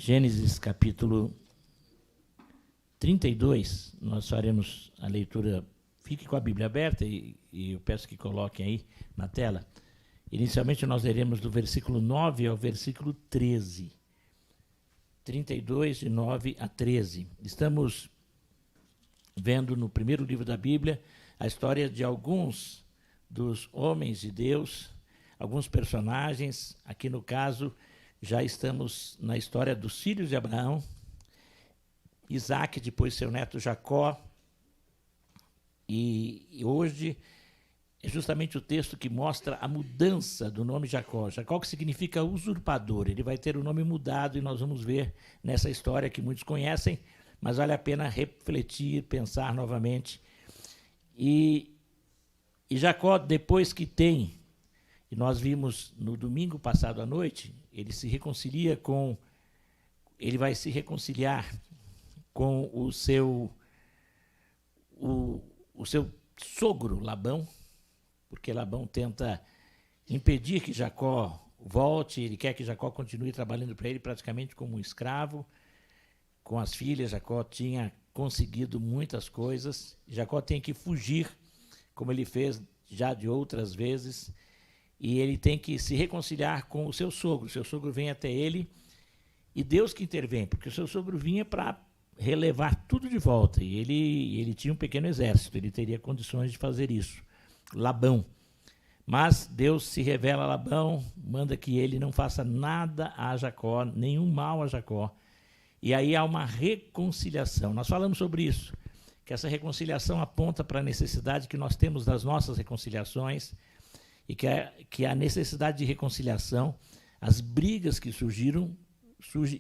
Gênesis capítulo 32, nós faremos a leitura, fique com a Bíblia aberta e eu peço que coloquem aí na tela. Inicialmente nós leremos do versículo 9 ao versículo 13. 32, de 9 a 13. Estamos vendo no primeiro livro da Bíblia a história de alguns dos homens de Deus, alguns personagens. Aqui no caso, já estamos na história dos filhos de Abraão, Isaac, depois seu neto Jacó, e hoje é justamente o texto que mostra a mudança do nome Jacó. Jacó, que significa usurpador, ele vai ter o nome mudado e nós vamos ver nessa história que muitos conhecem, mas vale a pena refletir, pensar novamente. E Jacó, depois que tem, e nós vimos no domingo passado à noite, ele vai se reconciliar com o seu sogro Labão, porque Labão tenta impedir que Jacó volte, ele quer que Jacó continue trabalhando para ele praticamente como um escravo. Com as filhas, Jacó tinha conseguido muitas coisas. Jacó tem que fugir, como ele fez já de outras vezes, e ele tem que se reconciliar com o seu sogro. O seu sogro vem até ele, e Deus que intervém, porque o seu sogro vinha para relevar tudo de volta, e ele tinha um pequeno exército, ele teria condições de fazer isso, Labão. Mas Deus se revela a Labão, manda que ele não faça nada a Jacó, nenhum mal a Jacó, e aí há uma reconciliação. Nós falamos sobre isso, que essa reconciliação aponta para a necessidade que nós temos das nossas reconciliações, e que a necessidade de reconciliação, as brigas que surgem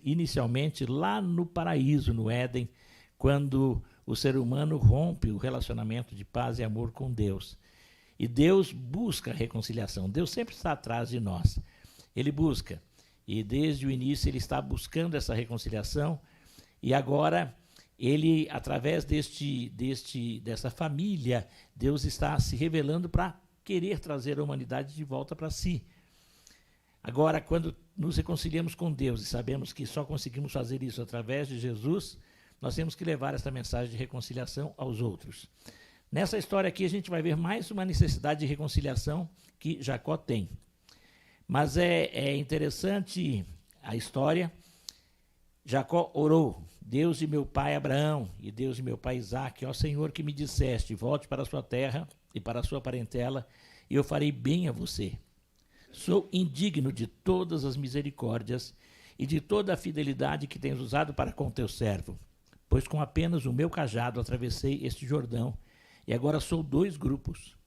inicialmente lá no paraíso, no Éden, quando o ser humano rompe o relacionamento de paz e amor com Deus. E Deus busca a reconciliação. Deus sempre está atrás de nós. Ele busca. E desde o início ele está buscando essa reconciliação. E agora, ele, através dessa família, Deus está se revelando para querer trazer a humanidade de volta para si. Agora, quando nos reconciliamos com Deus e sabemos que só conseguimos fazer isso através de Jesus, nós temos que levar essa mensagem de reconciliação aos outros. Nessa história aqui, a gente vai ver mais uma necessidade de reconciliação que Jacó tem. Mas é interessante a história. Jacó orou: Deus de meu pai Abraão e Deus de meu pai Isaque, ó Senhor, que me disseste, volte para a sua terra e para a sua parentela, e eu farei bem a você. Sou indigno de todas as misericórdias e de toda a fidelidade que tens usado para com teu servo, pois com apenas o meu cajado atravessei este Jordão, e agora sou 2 grupos.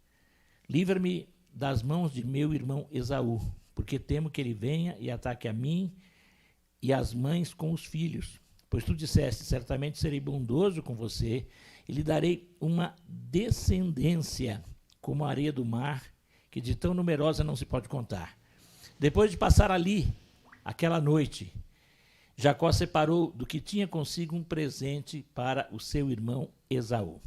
Livra-me das mãos de meu irmão Esaú, porque temo que ele venha e ataque a mim e as mães com os filhos. Pois tu disseste, certamente serei bondoso com você, e lhe darei uma descendência como a areia do mar, que de tão numerosa não se pode contar. Depois de passar ali, aquela noite, Jacó separou do que tinha consigo um presente para o seu irmão Esaú.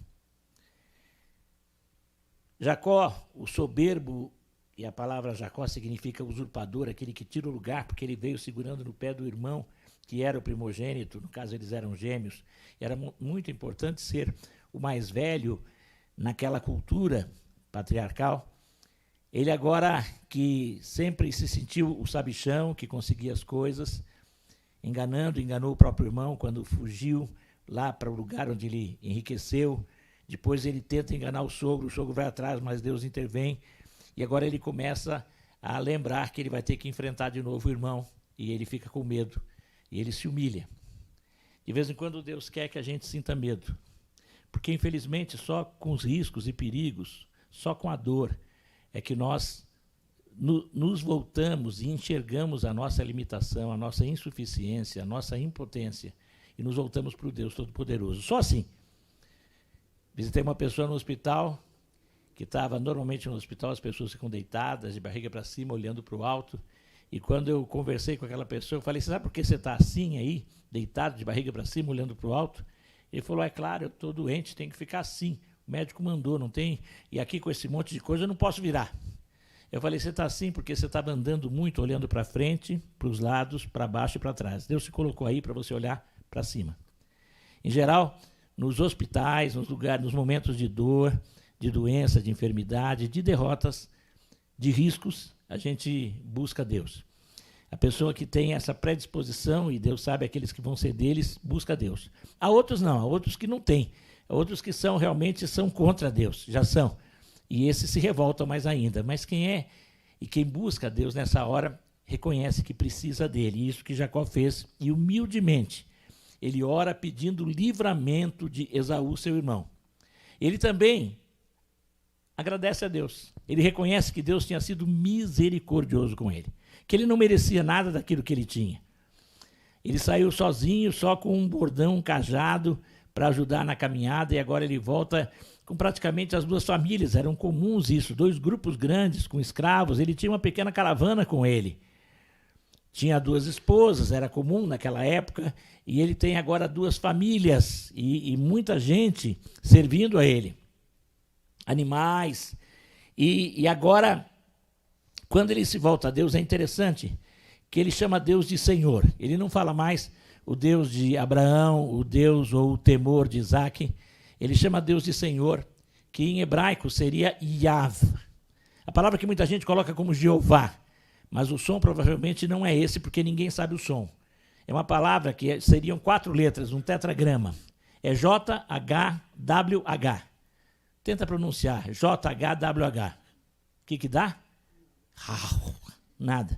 Jacó, o soberbo, e a palavra Jacó significa usurpador, aquele que tira o lugar, porque ele veio segurando no pé do irmão, que era o primogênito, no caso eles eram gêmeos. Era muito importante ser o mais velho naquela cultura patriarcal. Ele agora, que sempre se sentiu o sabichão, que conseguia as coisas, enganou o próprio irmão quando fugiu lá para o lugar onde ele enriqueceu. Depois ele tenta enganar o sogro vai atrás, mas Deus intervém. E agora ele começa a lembrar que ele vai ter que enfrentar de novo o irmão, e ele fica com medo, e ele se humilha. De vez em quando Deus quer que a gente sinta medo, porque infelizmente só com os riscos e perigos, só com a dor, é que nós nos voltamos e enxergamos a nossa limitação, a nossa insuficiência, a nossa impotência, e nos voltamos para o Deus Todo-Poderoso. Só assim. Visitei uma pessoa no hospital, que estava, normalmente no hospital as pessoas ficam deitadas, de barriga para cima, olhando para o alto, e quando eu conversei com aquela pessoa, eu falei, você sabe por que você está assim aí, deitado, de barriga para cima, olhando para o alto? Ele falou, é claro, eu estou doente, tem que ficar assim. O médico mandou, não tem, e aqui com esse monte de coisa eu não posso virar. Eu falei, você está assim porque você estava andando muito, olhando para frente, para os lados, para baixo e para trás. Deus se colocou aí para você olhar para cima. Em geral, nos hospitais, nos lugares, nos momentos de dor, de doença, de enfermidade, de derrotas, de riscos, a gente busca Deus. A pessoa que tem essa predisposição, e Deus sabe aqueles que vão ser deles, busca Deus. Há outros não, há outros que não têm. Há outros que realmente são contra Deus, já são. E esses se revoltam mais ainda. Mas quem é e quem busca Deus nessa hora, reconhece que precisa dele. Isso que Jacó fez, e humildemente, ele ora pedindo livramento de Esaú, seu irmão. Ele também agradece a Deus. Ele reconhece que Deus tinha sido misericordioso com ele, que ele não merecia nada daquilo que ele tinha. Ele saiu sozinho, só com um bordão, um cajado, para ajudar na caminhada, e agora ele volta com praticamente as duas famílias. Eram comuns isso, 2 grupos grandes com escravos. Ele tinha uma pequena caravana com ele. Tinha 2 esposas, era comum naquela época, e ele tem agora 2 famílias e muita gente servindo a ele. Animais. E agora, quando ele se volta a Deus, é interessante que ele chama Deus de Senhor. Ele não fala mais o Deus de Abraão, o Deus ou o temor de Isaac. Ele chama Deus de Senhor, que em hebraico seria Yav. A palavra que muita gente coloca como Jeová, mas o som provavelmente não é esse, porque ninguém sabe o som. É uma palavra que seriam 4 letras, um tetragrama. É J-H-W-H. Tenta pronunciar, J-H-W-H. O que dá? Nada.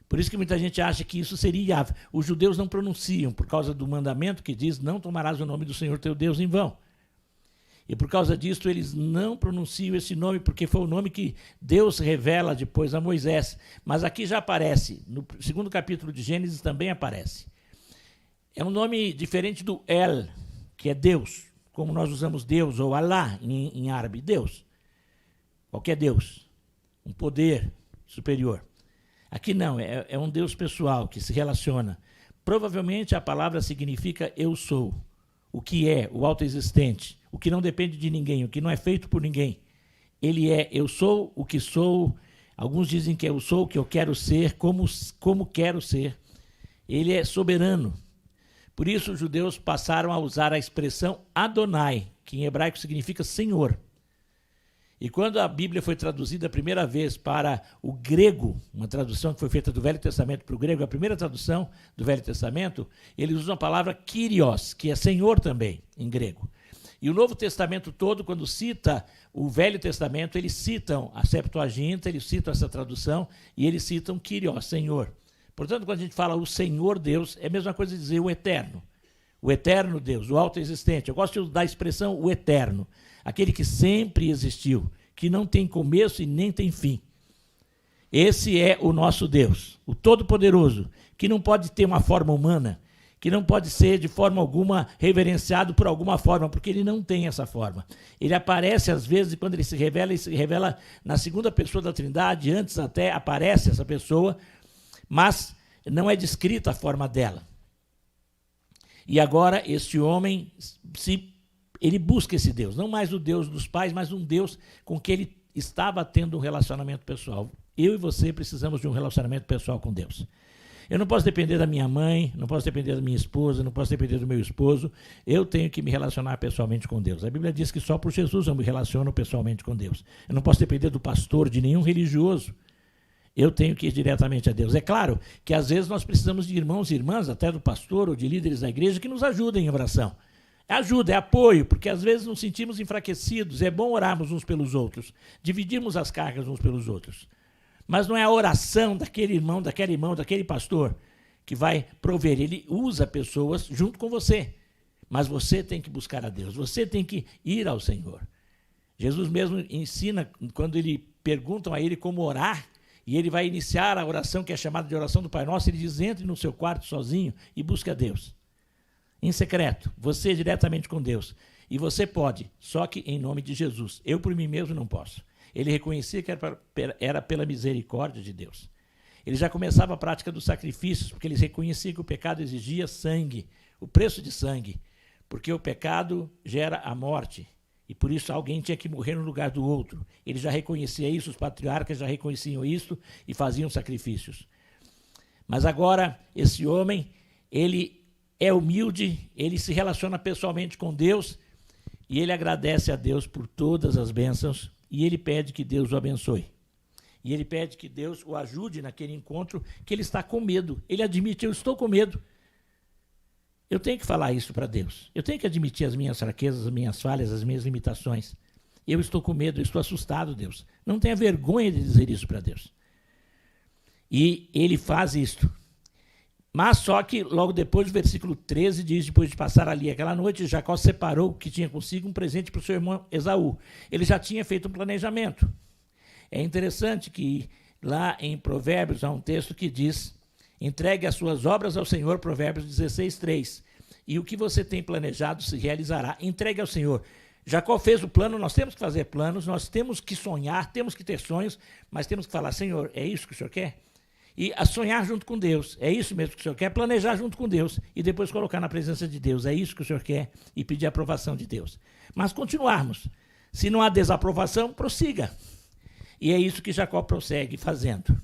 Por isso que muita gente acha que isso seria Yahvé. Os judeus não pronunciam, por causa do mandamento que diz, não tomarás o nome do Senhor teu Deus em vão. E por causa disso, eles não pronunciam esse nome, porque foi o nome que Deus revela depois a Moisés. Mas aqui já aparece, no 2º capítulo de Gênesis também aparece. É um nome diferente do El, que é Deus, como nós usamos Deus, ou Allah em árabe, Deus. Qualquer Deus, um poder superior. Aqui não, é um Deus pessoal que se relaciona. Provavelmente a palavra significa eu sou, o que é, o autoexistente, o que não depende de ninguém, o que não é feito por ninguém. Ele é eu sou o que sou. Alguns dizem que eu sou o que eu quero ser, como quero ser. Ele é soberano. Por isso os judeus passaram a usar a expressão Adonai, que em hebraico significa Senhor. E quando a Bíblia foi traduzida a primeira vez para o grego, uma tradução que foi feita do Velho Testamento para o grego, a primeira tradução do Velho Testamento, eles usam a palavra Kyrios, que é Senhor também, em grego. E o Novo Testamento todo, quando cita o Velho Testamento, eles citam a Septuaginta, eles citam essa tradução, e eles citam Kyrios, Senhor. Portanto, quando a gente fala o Senhor Deus, é a mesma coisa de dizer o Eterno Deus, o autoexistente. Eu gosto da expressão o Eterno, aquele que sempre existiu, que não tem começo e nem tem fim. Esse é o nosso Deus, o Todo-Poderoso, que não pode ter uma forma humana, que não pode ser de forma alguma reverenciado por alguma forma, porque ele não tem essa forma. Ele aparece às vezes, e quando ele se revela na segunda pessoa da Trindade, antes até aparece essa pessoa, mas não é descrita a forma dela. E agora este homem, ele busca esse Deus, não mais o Deus dos pais, mas um Deus com que ele estava tendo um relacionamento pessoal. Eu e você precisamos de um relacionamento pessoal com Deus. Eu não posso depender da minha mãe, não posso depender da minha esposa, não posso depender do meu esposo. Eu tenho que me relacionar pessoalmente com Deus. A Bíblia diz que só por Jesus eu me relaciono pessoalmente com Deus. Eu não posso depender do pastor, de nenhum religioso. Eu tenho que ir diretamente a Deus. É claro que às vezes nós precisamos de irmãos e irmãs, até do pastor ou de líderes da igreja, que nos ajudem em oração. É ajuda, é apoio, porque às vezes nos sentimos enfraquecidos. É bom orarmos uns pelos outros, dividirmos as cargas uns pelos outros. Mas não é a oração daquele irmão, daquele pastor que vai prover. Ele usa pessoas junto com você. Mas você tem que buscar a Deus. Você tem que ir ao Senhor. Jesus mesmo ensina, quando perguntam a ele como orar, e ele vai iniciar a oração, que é chamada de oração do Pai Nosso, ele diz, entre no seu quarto sozinho e busque a Deus. Em secreto, você diretamente com Deus. E você pode, só que em nome de Jesus. Eu por mim mesmo não posso. Ele reconhecia que era pela misericórdia de Deus. Ele já começava a prática dos sacrifícios, porque eles reconheciam que o pecado exigia sangue, o preço de sangue, porque o pecado gera a morte. E por isso alguém tinha que morrer no lugar do outro. Ele já reconhecia isso, os patriarcas já reconheciam isso e faziam sacrifícios. Mas agora, esse homem, ele é humilde, ele se relaciona pessoalmente com Deus e ele agradece a Deus por todas as bênçãos e ele pede que Deus o abençoe. E ele pede que Deus o ajude naquele encontro, que ele está com medo. Ele admite, eu estou com medo. Eu tenho que falar isso para Deus. Eu tenho que admitir as minhas fraquezas, as minhas falhas, as minhas limitações. Eu estou com medo, eu estou assustado, Deus. Não tenha vergonha de dizer isso para Deus. E ele faz isto. Mas só que logo depois, o versículo 13 diz, depois de passar ali aquela noite, Jacó separou o que tinha consigo um presente para o seu irmão Esaú. Ele já tinha feito um planejamento. É interessante que lá em Provérbios há um texto que diz: entregue as suas obras ao Senhor, Provérbios 16:3. E o que você tem planejado se realizará. Entregue ao Senhor. Jacó fez o plano, nós temos que fazer planos, nós temos que sonhar, temos que ter sonhos, mas temos que falar: Senhor, é isso que o Senhor quer? E a sonhar junto com Deus, é isso mesmo que o Senhor quer? Planejar junto com Deus e depois colocar na presença de Deus, é isso que o Senhor quer? E pedir a aprovação de Deus. Mas continuarmos. Se não há desaprovação, prossiga. E é isso que Jacó prossegue fazendo.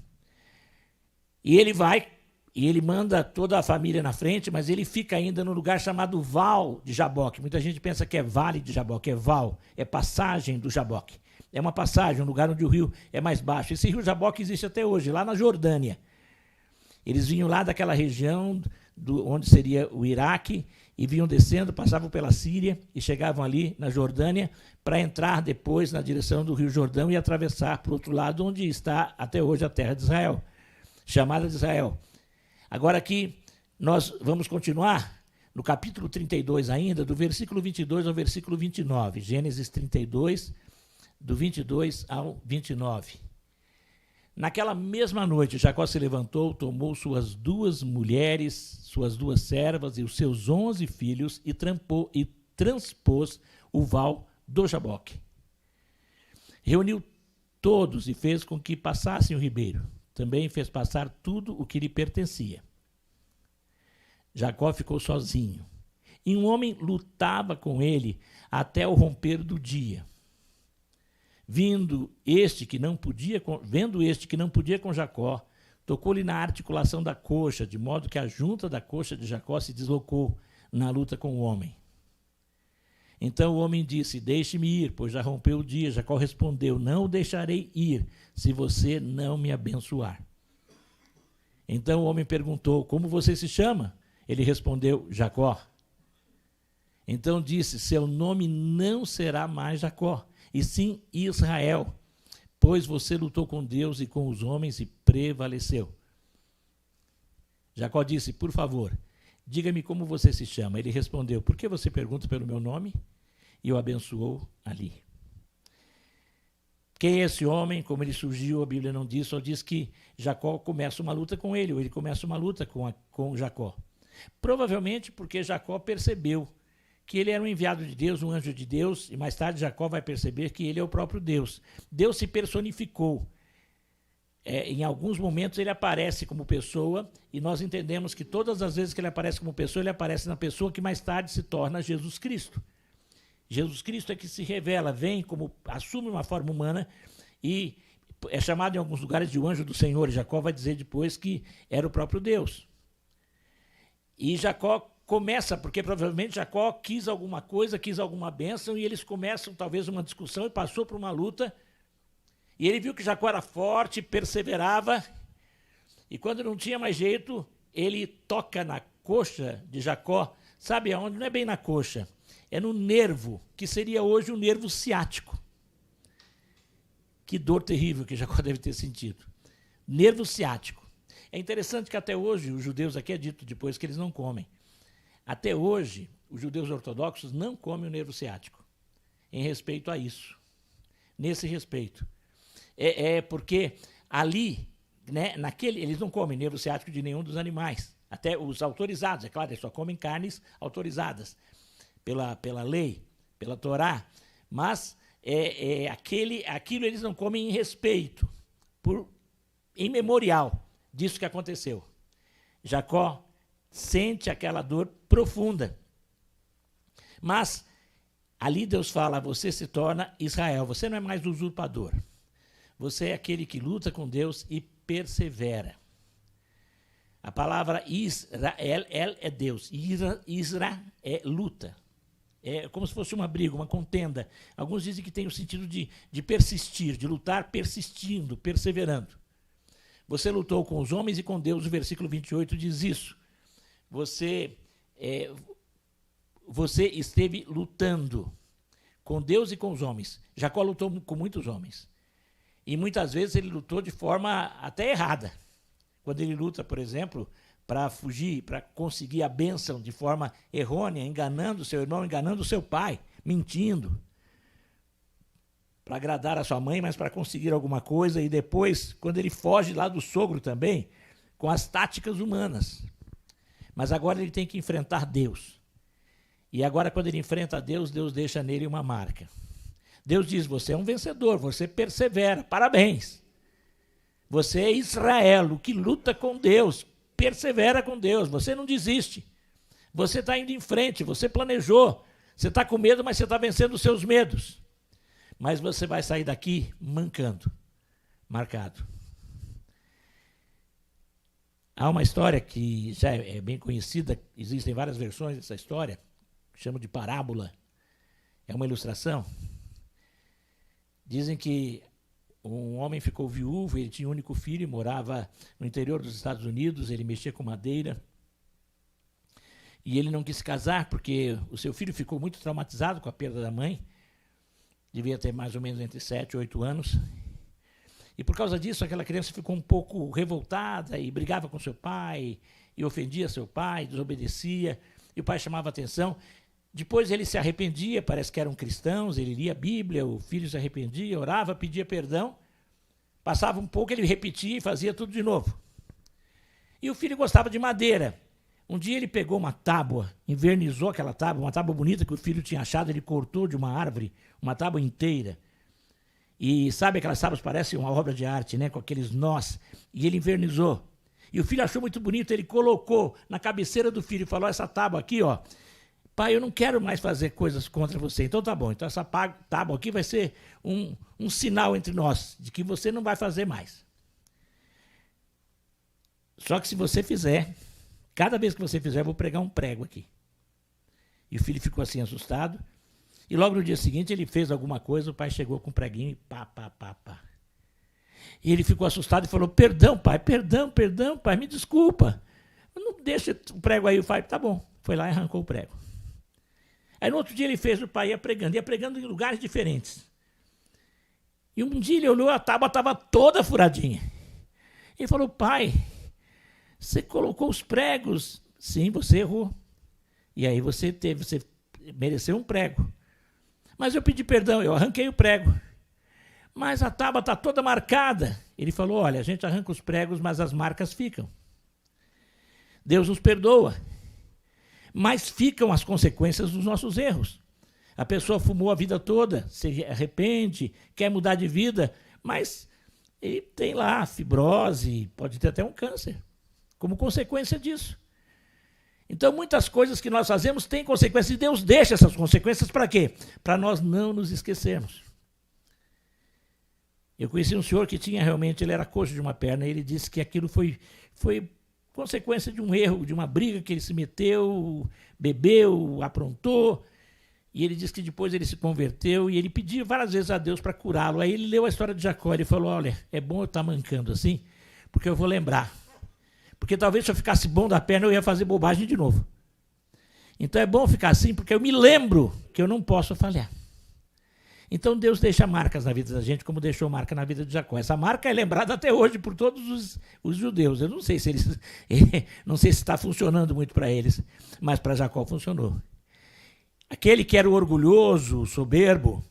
E ele vai, e ele manda toda a família na frente, mas ele fica ainda no lugar chamado Val de Jaboque. Muita gente pensa que é Vale de Jaboque, é Val, é passagem do Jaboque. É uma passagem, um lugar onde o rio é mais baixo. Esse rio Jaboque existe até hoje, lá na Jordânia. Eles vinham lá daquela região onde seria o Iraque, e vinham descendo, passavam pela Síria e chegavam ali na Jordânia para entrar depois na direção do Rio Jordão e atravessar para o outro lado, onde está até hoje a terra de Israel, chamada de Israel. Agora aqui nós vamos continuar no capítulo 32 ainda, do versículo 22 ao versículo 29, Gênesis 32, do 22 ao 29. Naquela mesma noite, Jacó se levantou, tomou suas 2 mulheres, suas 2 servas e os seus 11 filhos e transpôs o val do Jaboque. Reuniu todos e fez com que passassem o ribeiro. Também fez passar tudo o que lhe pertencia. Jacó ficou sozinho. E um homem lutava com ele até o romper do dia. Vendo este que não podia com Jacó, tocou-lhe na articulação da coxa, de modo que a junta da coxa de Jacó se deslocou na luta com o homem. Então o homem disse: deixe-me ir, pois já rompeu o dia. Jacó respondeu: não o deixarei ir, se você não me abençoar. Então o homem perguntou: como você se chama? Ele respondeu: Jacó. Então disse: seu nome não será mais Jacó, e sim Israel, pois você lutou com Deus e com os homens e prevaleceu. Jacó disse: por favor, diga-me como você se chama. Ele respondeu: por que você pergunta pelo meu nome? E o abençoou ali. Quem é esse homem? Como ele surgiu, a Bíblia não diz, só diz que Jacó começa uma luta com ele, ou ele começa uma luta com Jacó. Provavelmente porque Jacó percebeu que ele era um enviado de Deus, um anjo de Deus, e mais tarde Jacó vai perceber que ele é o próprio Deus. Deus se personificou. Em alguns momentos ele aparece como pessoa, e nós entendemos que todas as vezes que ele aparece como pessoa, ele aparece na pessoa que mais tarde se torna Jesus Cristo. Jesus Cristo é que se revela, vem como, assume uma forma humana, e é chamado em alguns lugares de o anjo do Senhor. Jacó vai dizer depois que era o próprio Deus. E Jacó começa, porque provavelmente Jacó quis alguma coisa, quis alguma bênção, e eles começam talvez uma discussão e passou por uma luta. E ele viu que Jacó era forte, perseverava, e quando não tinha mais jeito, ele toca na coxa de Jacó. Sabe aonde? Não é bem na coxa, é no nervo, que seria hoje o nervo ciático. Que dor terrível que Jacó deve ter sentido. Nervo ciático. É interessante que até hoje, os judeus, aqui é dito depois que eles não comem. Até hoje, os judeus ortodoxos não comem o nervo ciático, em respeito a isso. Nesse respeito. Porque ali, né, eles não comem nervo ciático de nenhum dos animais. Até os autorizados, é claro, eles só comem carnes autorizadas pela lei, pela Torá. Mas aquilo eles não comem em respeito, em memorial disso que aconteceu. Jacó sente aquela dor profunda. Mas Ali Deus fala, você se torna Israel, você não é mais usurpador. Você é aquele que luta com Deus e persevera. A palavra Israel é Deus, Isra é luta. É como se fosse uma briga, uma contenda. Alguns dizem que tem o sentido de persistir, de lutar persistindo, perseverando. Você lutou com os homens e com Deus, o versículo 28 diz isso. Você esteve lutando com Deus e com os homens. Jacó lutou com muitos homens. E muitas vezes ele lutou de forma até errada. Quando ele luta, por exemplo, para fugir, para conseguir a bênção de forma errônea, enganando seu irmão, enganando seu pai, mentindo, para agradar a sua mãe, mas para conseguir alguma coisa, e depois, quando ele foge lá do sogro também, com as táticas humanas. Mas agora ele tem que enfrentar Deus. E agora, quando ele enfrenta Deus, Deus deixa nele uma marca. Deus diz, você é um vencedor, você persevera, parabéns. Você é Israel, o que luta com Deus, persevera com Deus, você não desiste. Você está indo em frente, você planejou. Você está com medo, mas você está vencendo os seus medos. Mas você vai sair daqui mancando, marcado. Há uma história que já é bem conhecida, existem várias versões dessa história, chama de parábola, é uma ilustração. Dizem que um homem ficou viúvo, ele tinha um único filho, morava no interior dos Estados Unidos, ele mexia com madeira, e ele não quis se casar porque o seu filho ficou muito traumatizado com a perda da mãe, devia ter mais ou menos entre 7 e 8 anos, e por causa disso aquela criança ficou um pouco revoltada e brigava com seu pai, e ofendia seu pai, desobedecia, e o pai chamava atenção. Depois ele se arrependia, parece que eram cristãos, ele lia a Bíblia, o filho se arrependia, orava, pedia perdão, passava um pouco, ele repetia e fazia tudo de novo. E o filho gostava de madeira. Um dia ele pegou uma tábua, invernizou aquela tábua, uma tábua bonita que o filho tinha achado, ele cortou de uma árvore, uma tábua inteira. E sabe, aquelas tábuas parecem uma obra de arte, né, com aqueles nós, e ele invernizou. E o filho achou muito bonito, ele colocou na cabeceira do filho e falou, essa tábua aqui, ó, pai, eu não quero mais fazer coisas contra você. Então tá bom, então essa tábua aqui vai ser um sinal entre nós, de que você não vai fazer mais. Só que se você fizer, cada vez que você fizer, eu vou pregar um prego aqui. E o filho ficou assim assustado. E logo no dia seguinte ele fez alguma coisa, o pai chegou com um preguinho e pá. E ele ficou assustado e falou, perdão, pai, me desculpa. Não deixa o prego aí. O pai, tá bom. Foi lá e arrancou o prego. Aí no outro dia ele fez, o pai ia pregando em lugares diferentes. E um dia ele olhou, a tábua estava toda furadinha. Ele falou, pai, você colocou os pregos. Sim, você errou. E aí você mereceu um prego. Mas eu pedi perdão, eu arranquei o prego. Mas a tábua está toda marcada. Ele falou, olha, a gente arranca os pregos, mas as marcas ficam. Deus nos perdoa. Mas ficam as consequências dos nossos erros. A pessoa fumou a vida toda, se arrepende, quer mudar de vida, mas ele tem lá fibrose, pode ter até um câncer, como consequência disso. Então, muitas coisas que nós fazemos têm consequências, e Deus deixa essas consequências para quê? Para nós não nos esquecermos. Eu conheci um senhor que tinha realmente, ele era coxo de uma perna, e ele disse que aquilo foi consequência de um erro, de uma briga que ele se meteu, bebeu, aprontou, e ele disse que depois ele se converteu, e ele pediu várias vezes a Deus para curá-lo. Aí ele leu a história de Jacó, ele falou, olha, é bom eu estar mancando assim, porque eu vou lembrar. Porque talvez se eu ficasse bom da perna, eu ia fazer bobagem de novo. Então é bom ficar assim, porque eu me lembro que eu não posso falhar. Então Deus deixa marcas na vida da gente, como deixou marca na vida de Jacó. Essa marca é lembrada até hoje por todos os judeus. Eu não sei se está funcionando muito para eles, mas para Jacó funcionou. Aquele que era o orgulhoso, o soberbo,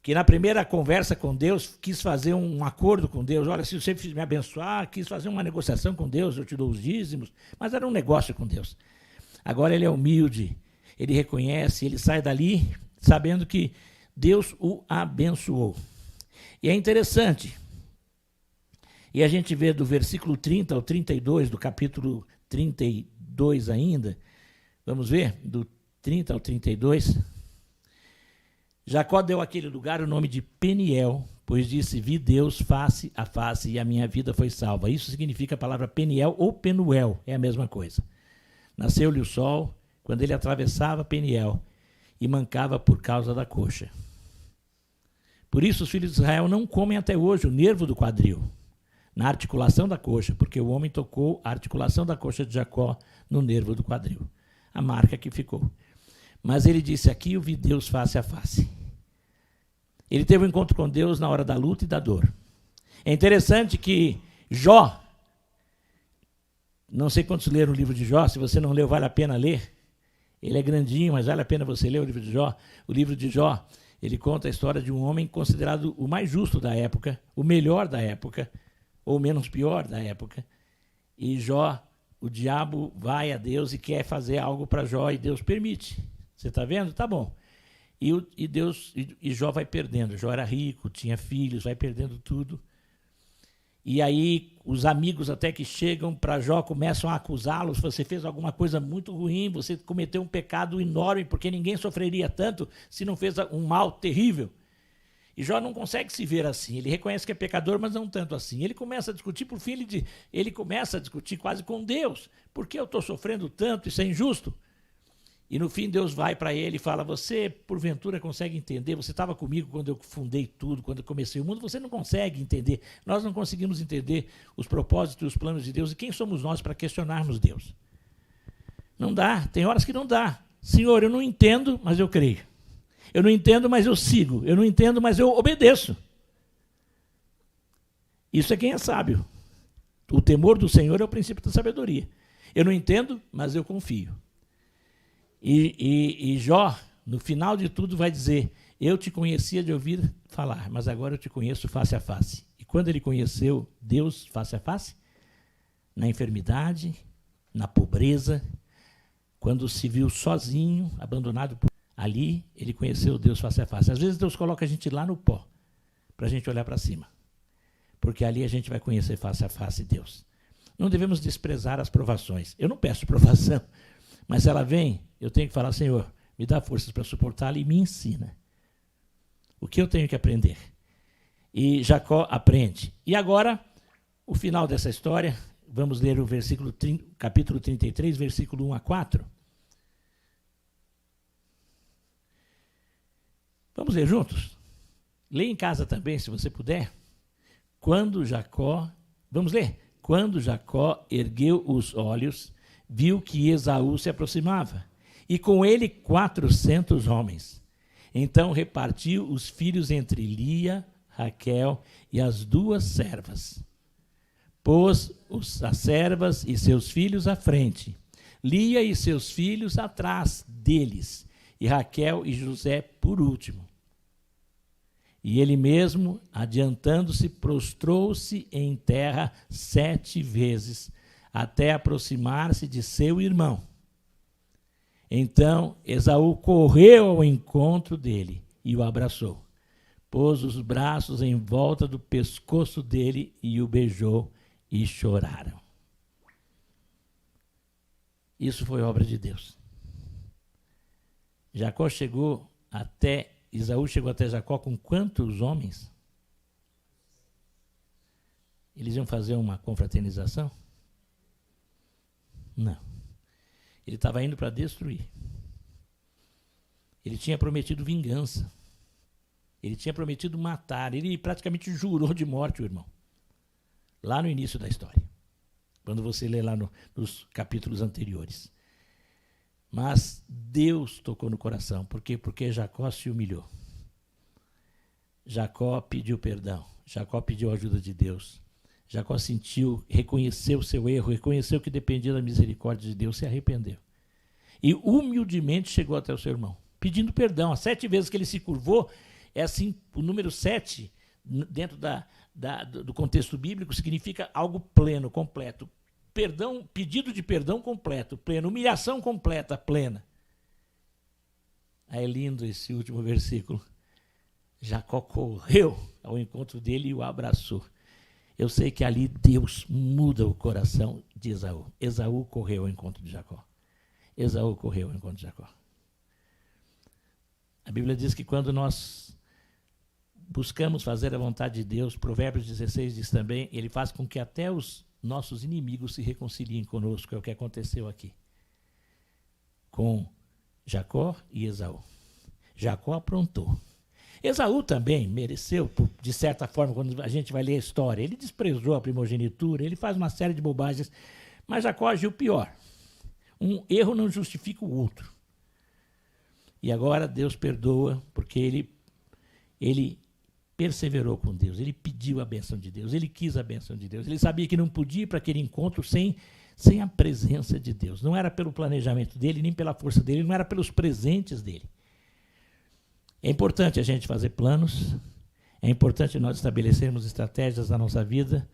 que na primeira conversa com Deus quis fazer um acordo com Deus. Olha, se você me abençoar, quis fazer uma negociação com Deus, eu te dou os dízimos, mas era um negócio com Deus. Agora ele é humilde, ele reconhece, ele sai dali sabendo que Deus o abençoou. E é interessante, e a gente vê do versículo 30 ao 32, do capítulo 32 ainda, vamos ver, do 30 ao 32, Jacó deu àquele lugar o nome de Peniel, pois disse, vi Deus face a face e a minha vida foi salva. Isso significa a palavra Peniel ou Penuel, é a mesma coisa. Nasceu-lhe o sol quando ele atravessava Peniel e mancava por causa da coxa. Por isso os filhos de Israel não comem até hoje o nervo do quadril, na articulação da coxa, porque o homem tocou a articulação da coxa de Jacó no nervo do quadril, a marca que ficou. Mas ele disse, aqui eu vi Deus face a face. Ele teve um encontro com Deus na hora da luta e da dor. É interessante que Jó, não sei quantos leram o livro de Jó, se você não leu, vale a pena ler. Ele é grandinho, mas vale a pena você ler o livro de Jó. O livro de Jó, ele conta a história de um homem considerado o mais justo da época, o melhor da época, ou menos pior da época. E Jó, o diabo vai a Deus e quer fazer algo para Jó e Deus permite. Você está vendo? Tá bom. E Jó vai perdendo. Jó era rico, tinha filhos, vai perdendo tudo. E aí os amigos até que chegam para Jó começam a acusá-los. Você fez alguma coisa muito ruim, você cometeu um pecado enorme, porque ninguém sofreria tanto se não fez um mal terrível. E Jó não consegue se ver assim. Ele reconhece que é pecador, mas não tanto assim. Ele começa a discutir, por fim, ele começa a discutir quase com Deus. Por que eu estou sofrendo tanto? Isso é injusto. E no fim Deus vai para ele e fala, você porventura consegue entender? Você estava comigo quando eu fundei tudo, quando eu comecei o mundo, você não consegue entender. Nós não conseguimos entender os propósitos e os planos de Deus. E quem somos nós para questionarmos Deus? Não dá, tem horas que não dá. Senhor, eu não entendo, mas eu creio. Eu não entendo, mas eu sigo. Eu não entendo, mas eu obedeço. Isso é quem é sábio. O temor do Senhor é o princípio da sabedoria. Eu não entendo, mas eu confio. E Jó, no final de tudo, vai dizer, eu te conhecia de ouvir falar, mas agora eu te conheço face a face. E quando ele conheceu Deus face a face, na enfermidade, na pobreza, quando se viu sozinho, abandonado por ali, ele conheceu Deus face a face. Às vezes Deus coloca a gente lá no pó, para a gente olhar para cima. Porque ali a gente vai conhecer face a face Deus. Não devemos desprezar as provações. Eu não peço provação, mas se ela vem, eu tenho que falar, Senhor, me dá forças para suportá-la e me ensina. O que eu tenho que aprender? E Jacó aprende. E agora, o final dessa história, vamos ler o capítulo 33, versículo 1 a 4. Vamos ler juntos? Leia em casa também, se você puder. Vamos ler? Quando Jacó ergueu os olhos, viu que Esaú se aproximava, e com ele 400 homens. Então repartiu os filhos entre Lia, Raquel e as 2 servas. Pôs as servas e seus filhos à frente, Lia e seus filhos atrás deles, e Raquel e José por último. E ele mesmo, adiantando-se, prostrou-se em terra 7 vezes, até aproximar-se de seu irmão. Então Esaú correu ao encontro dele e o abraçou. Pôs os braços em volta do pescoço dele e o beijou e choraram. Isso foi obra de Deus. Esaú chegou até Jacó com quantos homens? Eles iam fazer uma confraternização? Não. Ele estava indo para destruir. Ele tinha prometido vingança. Ele tinha prometido matar. Ele praticamente jurou de morte o irmão. Lá no início da história. Quando você lê lá nos capítulos anteriores. Mas Deus tocou no coração. Por quê? Porque Jacó se humilhou. Jacó pediu perdão. Jacó pediu a ajuda de Deus. Jacó reconheceu o seu erro, reconheceu que dependia da misericórdia de Deus, se arrependeu. E humildemente chegou até o seu irmão, pedindo perdão. As 7 vezes que ele se curvou, é assim, o número 7, dentro do contexto bíblico, significa algo pleno, completo. Perdão, pedido de perdão completo, pleno, humilhação completa, plena. Aí é lindo esse último versículo. Jacó correu ao encontro dele e o abraçou. Eu sei que ali Deus muda o coração de Esaú. Esaú correu ao encontro de Jacó. Esaú correu ao encontro de Jacó. Bíblia diz que quando nós buscamos fazer a vontade de Deus, Provérbios 16 diz também, ele faz com que até os nossos inimigos se reconciliem conosco, é o que aconteceu aqui, com Jacó e Esaú. Jacó aprontou. Esaú também mereceu, de certa forma, quando a gente vai ler a história, ele desprezou a primogenitura, ele faz uma série de bobagens, mas Jacó agiu pior. Um erro não justifica o outro. E agora Deus perdoa, porque ele perseverou com Deus, ele pediu a bênção de Deus, ele quis a bênção de Deus, ele sabia que não podia ir para aquele encontro sem a presença de Deus. Não era pelo planejamento dele, nem pela força dele, não era pelos presentes dele. É importante a gente fazer planos, é importante nós estabelecermos estratégias na nossa vida,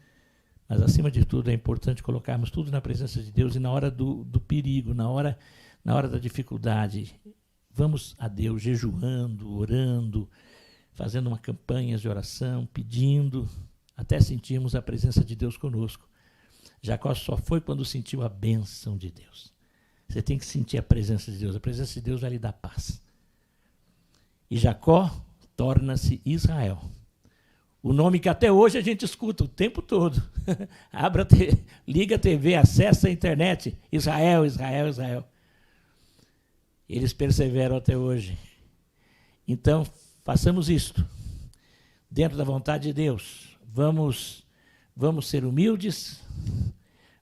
mas, acima de tudo, é importante colocarmos tudo na presença de Deus e na hora do perigo, na hora da dificuldade, vamos a Deus jejuando, orando, fazendo uma campanha de oração, pedindo, até sentirmos a presença de Deus conosco. Jacó só foi quando sentiu a bênção de Deus. Você tem que sentir a presença de Deus. A presença de Deus vai lhe dar paz. E Jacó torna-se Israel. O nome que até hoje a gente escuta o tempo todo. Liga a TV, acessa a internet. Israel, Israel, Israel. Eles perseveram até hoje. Então, façamos isto. Dentro da vontade de Deus. Vamos ser humildes.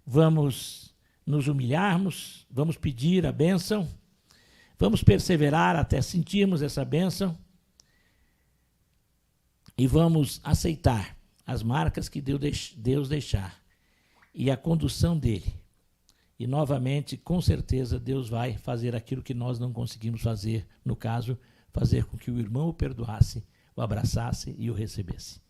Vamos nos humilharmos. Vamos pedir a bênção. Vamos perseverar até sentirmos essa bênção e vamos aceitar as marcas que Deus deixar e a condução dele. E, novamente, com certeza, Deus vai fazer aquilo que nós não conseguimos fazer, no caso, fazer com que o irmão o perdoasse, o abraçasse e o recebesse.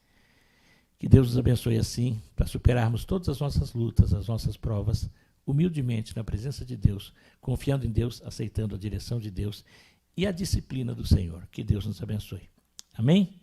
Que Deus nos abençoe assim, para superarmos todas as nossas lutas, as nossas provas, humildemente na presença de Deus, confiando em Deus, aceitando a direção de Deus e a disciplina do Senhor. Que Deus nos abençoe. Amém?